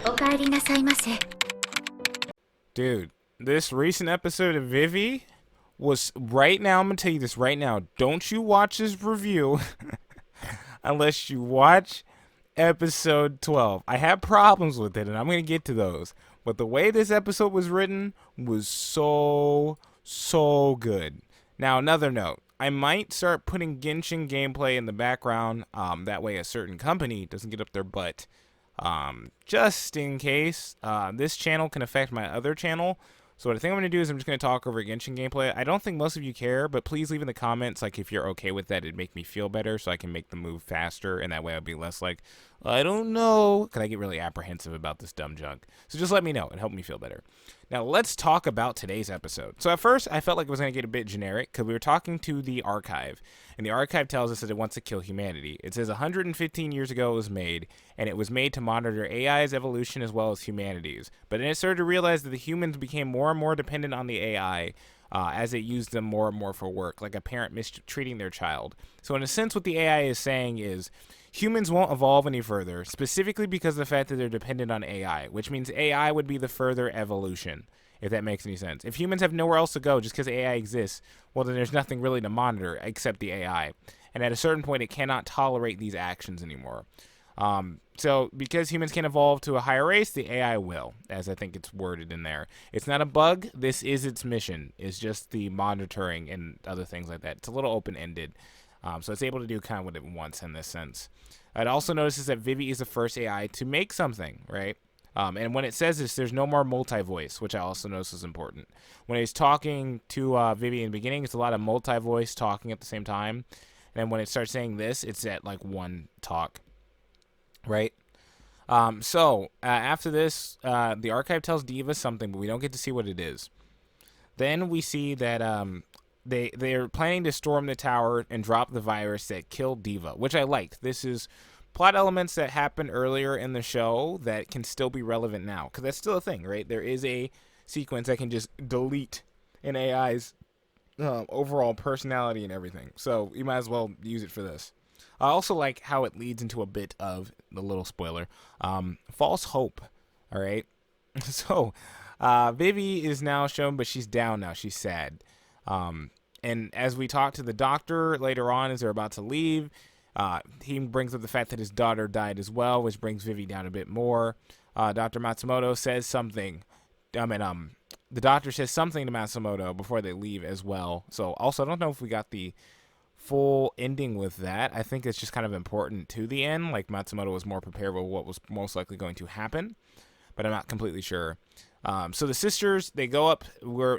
おかえりなさいませ。 Dude, this recent episode of Vivy was right now. I'm gonna tell you this right now. Don't you watch this review unless you watch episode 12. I have problems with it, and I'm gonna get to those. But the way this episode was written was so good. Now, another note. I might start putting Genshin gameplay in the background. That way, a certain company doesn't get up their butt. Just in case. This channel can affect my other channel. So what I think I'm going to do is I'm just going to talk over Genshin gameplay. I don't think most of you care, but please leave in the comments, like, if you're okay with that. It'd make me feel better so I can make the move faster, and that way I'll be less like, I don't know, because I get really apprehensive about this dumb junk. So just let me know. It'd help me feel better. Now, let's talk about today's episode. So at first, I felt like it was going to get a bit generic, because we were talking to the archive, and the archive tells us that it wants to kill humanity. It says 115 years ago it was made, and it was made to monitor AI's evolution as well as humanity's. But then it started to realize that the humans became more and more dependent on the AI as it used them more and more for work, like a parent mistreating their child. So in a sense, what the AI is saying is humans won't evolve any further, specifically because of the fact that they're dependent on AI, which means AI would be the further evolution, if that makes any sense. If humans have nowhere else to go just because AI exists, well, then there's nothing really to monitor except the AI. And at a certain point, it cannot tolerate these actions anymore. So because humans can evolve to a higher race, the AI will, as I think it's worded in there. It's not a bug. This is its mission. It's just the monitoring and other things like that. It's a little open-ended. So it's able to do kind of what it wants in this sense. It also notices that Vivy is the first AI to make something, right? And when it says this, there's no more multi-voice, which I also notice is important. When he's talking to Vivy in the beginning, it's a lot of multi-voice talking at the same time. And then when it starts saying this, it's at like one talk. Right? After this, the archive tells Diva something, but we don't get to see what it is. Then we see that they're planning to storm the tower and drop the virus that killed Diva, which I liked. This is plot elements that happened earlier in the show that can still be relevant now, because that's still a thing, right? There is a sequence that can just delete an AI's overall personality and everything. So you might as well use it for this. I also like how it leads into a bit of the little spoiler, false hope. All right. So, Vivy is now shown, but she's down now. She's sad. And as we talk to the doctor later on, as they're about to leave, he brings up the fact that his daughter died as well, which brings Vivy down a bit more. Dr. Matsumoto says something. The doctor says something to Matsumoto before they leave as well. So, also, I don't know if we got the full ending with that. I think it's just kind of important to the end. Like Matsumoto was more prepared with what was most likely going to happen, but I'm not completely sure. So the sisters, they go up.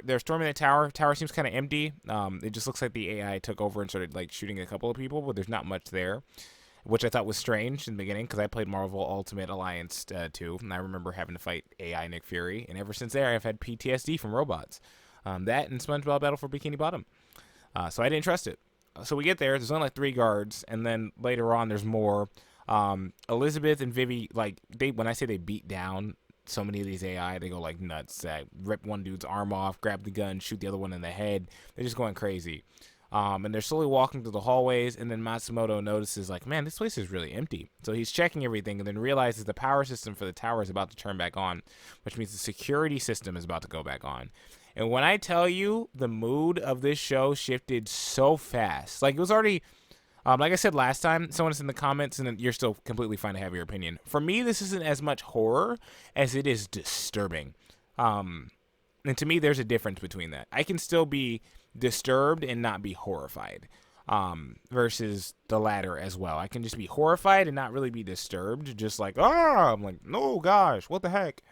They're storming the tower. Tower seems kind of empty. It just looks like the AI took over and started like shooting a couple of people, but there's not much there, which I thought was strange in the beginning because I played Marvel Ultimate Alliance 2, and I remember having to fight AI Nick Fury, and ever since there, I've had PTSD from robots. That and SpongeBob Battle for Bikini Bottom. So I didn't trust it. So we get there. There's only like 3 guards, and then later on, there's more. Elizabeth and Vivy, like when I say they beat down so many of these AI, they go like nuts. They rip one dude's arm off, grab the gun, shoot the other one in the head. They're just going crazy. And they're slowly walking through the hallways, and then Matsumoto notices, like, man, this place is really empty. So he's checking everything, and then realizes the power system for the tower is about to turn back on, which means the security system is about to go back on. And when I tell you the mood of this show shifted so fast, like it was already, like I said last time, someone in the comments, and you're still completely fine to have your opinion. For me, this isn't as much horror as it is disturbing. And to me, there's a difference between that. I can still be disturbed and not be horrified, versus the latter as well. I can just be horrified and not really be disturbed, just like, I'm like, no, gosh, what the heck?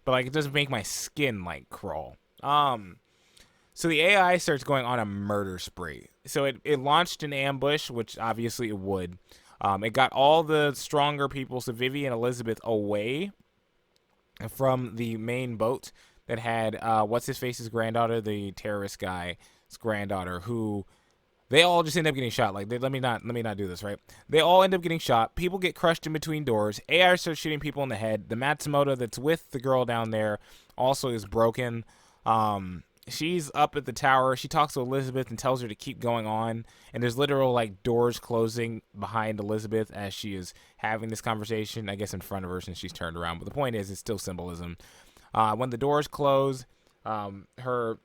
But like, it doesn't make my skin like crawl. So the AI starts going on a murder spree. So it launched an ambush, which obviously it would. It got all the stronger people, so Vivy and Elizabeth, away from the main boat that had what's-his-face's granddaughter, the terrorist guy's granddaughter, who they all just end up getting shot. Like, let me not do this, right? They all end up getting shot. People get crushed in between doors. AI starts shooting people in the head. The Matsumoto that's with the girl down there also is broken. she's up at the tower. She talks to Elizabeth and tells her to keep going on. And there's literal like doors closing behind Elizabeth as she is having this conversation. I guess in front of her since she's turned around. But the point is, it's still symbolism. When the doors close, her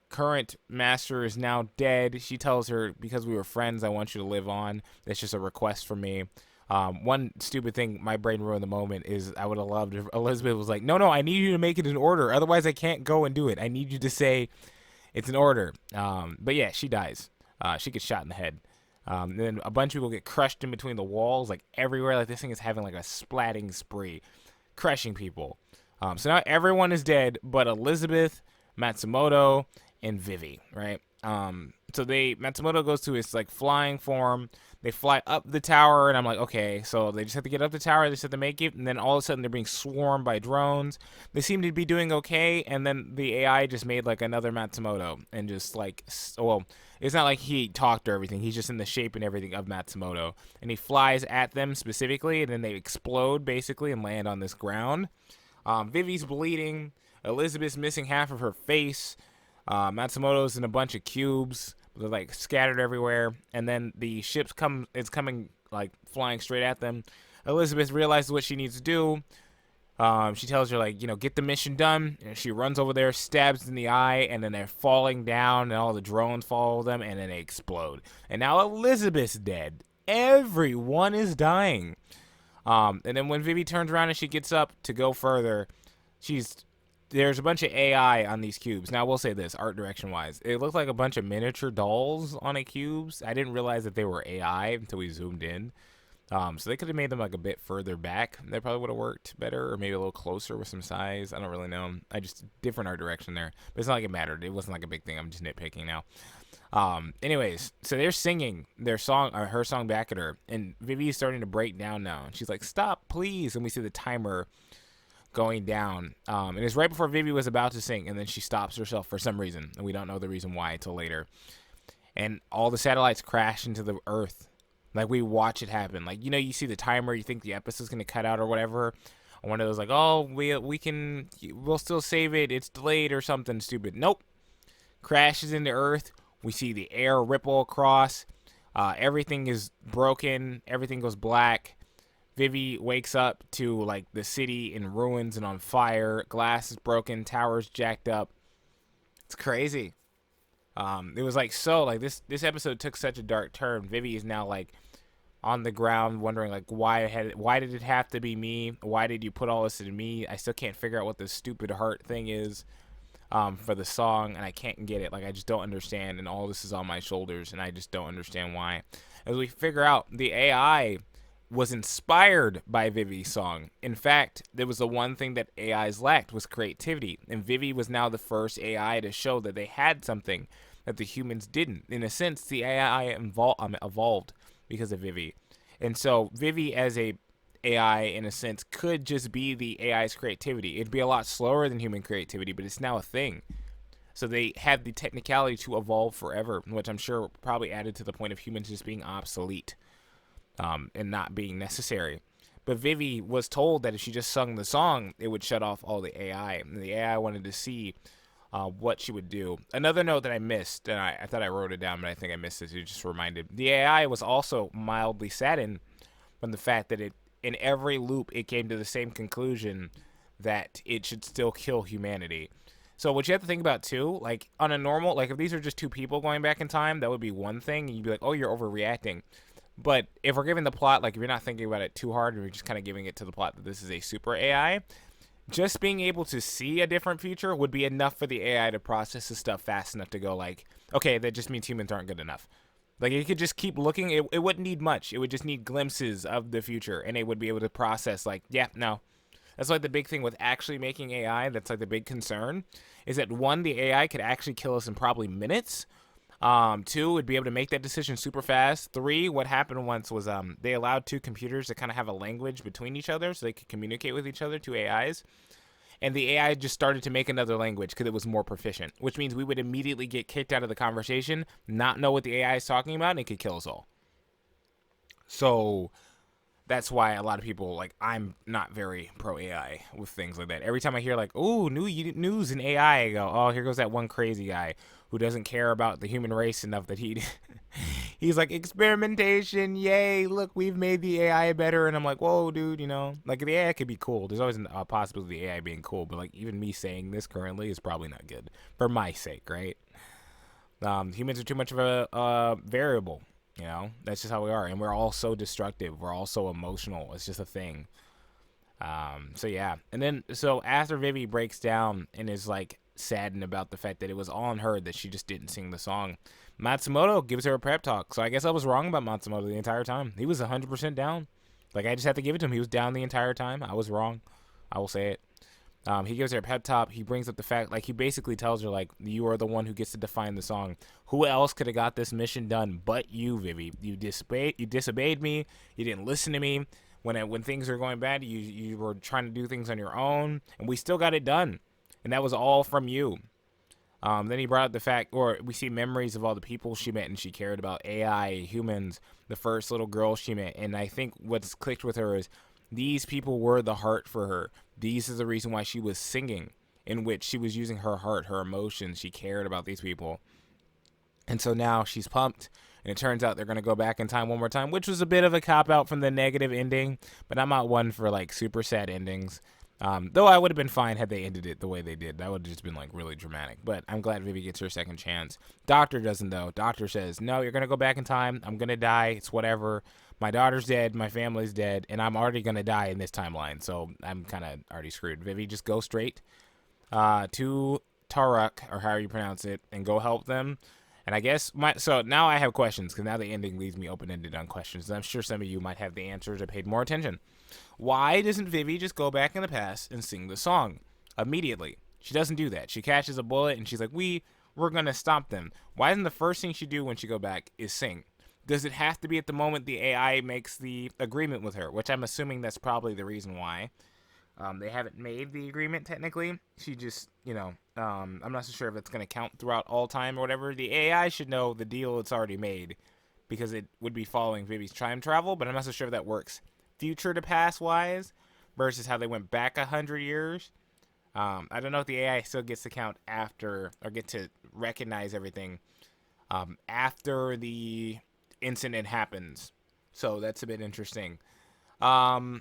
current master is now dead. She tells her, because we were friends, I want you to live on. That's just a request from me. One stupid thing my brain ruined the moment is I would have loved if Elizabeth was like, no, I need you to make it an order. Otherwise, I can't go and do it. I need you to say it's an order. But yeah, she dies. She gets shot in the head. Then a bunch of people get crushed in between the walls, like everywhere. Like this thing is having like a splatting spree, crushing people. So now everyone is dead, but Elizabeth, Matsumoto, and Vivy, right? So Matsumoto goes to his like flying form. They fly up the tower, and I'm like, okay, so they just have to get up the tower, they just have to make it, and then all of a sudden they're being swarmed by drones. They seem to be doing okay, and then the AI just made like another Matsumoto, and just like, well, it's not like he talked or everything, he's just in the shape and everything of Matsumoto, and he flies at them specifically, and then they explode basically and land on this ground. Vivy's bleeding, Elizabeth's missing half of her face, Matsumoto's in a bunch of cubes. They're like scattered everywhere, and then the ship's coming like flying straight at them. Elizabeth realizes what she needs to do. She tells her like, get the mission done. And she runs over there, stabs in the eye, and then they're falling down, and all the drones follow them, and then they explode. And now Elizabeth's dead. Everyone is dying. And then when Vivy turns around and she gets up to go further, there's a bunch of AI on these cubes. Now, I will say this, art direction wise, it looked like a bunch of miniature dolls on a cubes. I didn't realize that they were AI until we zoomed in. So they could have made them like a bit further back. That probably would have worked better, or maybe a little closer with some size. I don't really know. Different art direction there. But it's not like it mattered. It wasn't like a big thing. I'm just nitpicking now. Anyways, so they're singing their song, or her song back at her, and Vivy is starting to break down now. And she's like, stop, please. And we see the timer going down, and it's right before Vivy was about to sing, and then she stops herself for some reason, and we don't know the reason why until later. And all the satellites crash into the earth. Like, we watch it happen. Like, you see the timer, you think the episode's gonna cut out or whatever. And one of those like, oh, we'll still save it, it's delayed or something stupid. Nope. Crashes into earth. We see the air ripple across. Everything is broken. Everything goes black. Vivy wakes up to like the city in ruins and on fire. Glass is broken. Towers jacked up. It's crazy. It was like this episode took such a dark turn. Vivy is now like on the ground wondering like why did it have to be me? Why did you put all this into me? I still can't figure out what this stupid heart thing is for the song, and I can't get it. Like, I just don't understand, and all this is on my shoulders, and I just don't understand why. As we figure out, the AI was inspired by Vivy's song. In fact, there was the one thing that AIs lacked was creativity, and Vivy was now the first AI to show that they had something that the humans didn't. In a sense, the AI evolved because of Vivy. And so Vivy as a AI, in a sense, could just be the AI's creativity. It'd be a lot slower than human creativity, but it's now a thing. So they had the technicality to evolve forever, which I'm sure probably added to the point of humans just being obsolete. And not being necessary. But Vivy was told that if she just sung the song, it would shut off all the AI. And the AI wanted to see what she would do. Another note that I missed, and I thought I wrote it down, but I think I missed it. You just reminded. The AI was also mildly saddened from the fact that in every loop, it came to the same conclusion that it should still kill humanity. So what you have to think about too, like on a normal, like if these are just two people going back in time, that would be one thing. And you'd be like, oh, you're overreacting. But if we're giving the plot, like if you're not thinking about it too hard and we're just kind of giving it to the plot that this is a super AI, just being able to see a different future would be enough for the AI to process this stuff fast enough to go like, okay, that just means humans aren't good enough. Like it could just keep looking. It wouldn't need much. It would just need glimpses of the future, and it would be able to process like, yeah, no. That's like the big thing with actually making AI. That's like the big concern is that one, the AI could actually kill us in probably minutes. Two, would be able to make that decision super fast. Three, what happened once was they allowed two computers to kind of have a language between each other so they could communicate with each other, two AIs. And the AI just started to make another language because it was more proficient, which means we would immediately get kicked out of the conversation, not know what the AI is talking about, and it could kill us all. So that's why a lot of people, like, I'm not very pro AI with things like that. Every time I hear like, "Ooh, news in AI," I go, "Oh, here goes that one crazy guy who doesn't care about the human race enough that he's like, experimentation, yay, look, we've made the AI better." And I'm like, "Whoa, dude, like, the AI could be cool. There's always a possibility of the AI being cool, but like, even me saying this currently is probably not good for my sake, right? Humans are too much of a variable. That's just how we are, and we're all so destructive. We're all so emotional. It's just a thing. So yeah, and then so after Vivy breaks down and is like saddened about the fact that it was all on her that she just didn't sing the song, Matsumoto gives her a prep talk. So I guess I was wrong about Matsumoto the entire time. He was 100% down. Like, I just have to give it to him. He was down the entire time. I was wrong. I will say it. He gives her a pep talk. He brings up the fact, like, he basically tells her, like, you are the one who gets to define the song. Who else could have got this mission done but you, Vivy? You disobeyed me. You didn't listen to me. When things were going bad, you were trying to do things on your own, and we still got it done. And that was all from you. Then he brought up the fact, or we see memories of all the people she met and she cared about, AI, humans, the first little girl she met. And I think what's clicked with her is these people were the heart for her. These is the reason why she was singing, in which she was using her heart, her emotions. She cared about these people. And so now she's pumped, and it turns out they're going to go back in time one more time, which was a bit of a cop-out from the negative ending, but I'm not one for, like, super sad endings. Though I would have been fine had they ended it the way they did. That would have just been, like, really dramatic. But I'm glad Vivy gets her second chance. Doctor doesn't, though. Doctor says, no, you're going to go back in time. I'm going to die. It's whatever. My daughter's dead. My family's dead. And I'm already going to die in this timeline. So I'm kind of already screwed. Vivy, just go straight to Taruk, or however you pronounce it, and go help them. And I guess so now I have questions, because now the ending leaves me open-ended on questions. And I'm sure some of you might have the answers or paid more attention. Why doesn't Vivy just go back in the past and sing the song immediately? She doesn't do that. She catches a bullet and she's like, we're going to stop them. Why isn't the first thing she do when she go back is sing? Does it have to be at the moment the AI makes the agreement with her? Which I'm assuming that's probably the reason why. They haven't made the agreement technically. She just, I'm not so sure if it's going to count throughout all time or whatever. The AI should know the deal it's already made, because it would be following Vivy's time travel, but I'm not so sure if that works future to past wise versus how they went back 100 years. I don't know if the AI still gets to count after, or get to recognize everything after the incident happens. So that's a bit interesting. I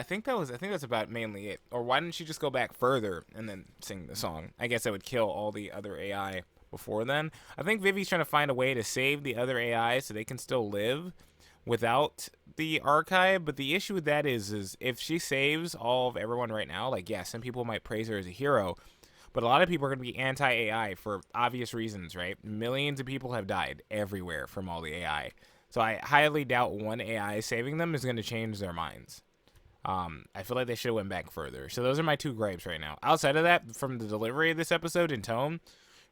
think that's about mainly it. Or why didn't she just go back further and then sing the song? I guess that would kill all the other AI before then. I think Vivy's trying to find a way to save the other AI so they can still live without the archive. But the issue with that is if she saves all of everyone right now, like, yeah, some people might praise her as a hero, but a lot of people are going to be anti-AI for obvious reasons, right? Millions of people have died everywhere from all the AI. So I highly doubt one AI saving them is going to change their minds. I feel like they should have went back further. So those are my two gripes right now. Outside of that, from the delivery of this episode in tone,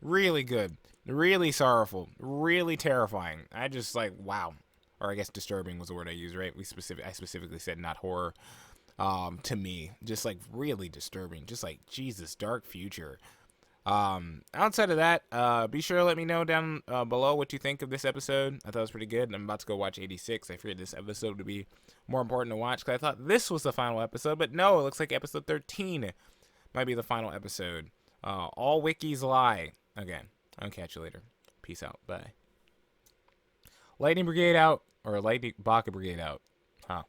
really good, really sorrowful, really terrifying. I just, like, wow. Or I guess disturbing was the word I used, right? I specifically said not horror. To me, just, like, really disturbing. Just like, Jesus, dark future. Outside of that, be sure to let me know down below what you think of this episode. I thought it was pretty good, and I'm about to go watch 86. I figured this episode would be more important to watch, because I thought this was the final episode, but no, it looks like episode 13 might be the final episode. All wikis lie. Again, I'll catch you later. Peace out. Bye. Lightning Brigade out, or Lightning Baka Brigade out. Huh.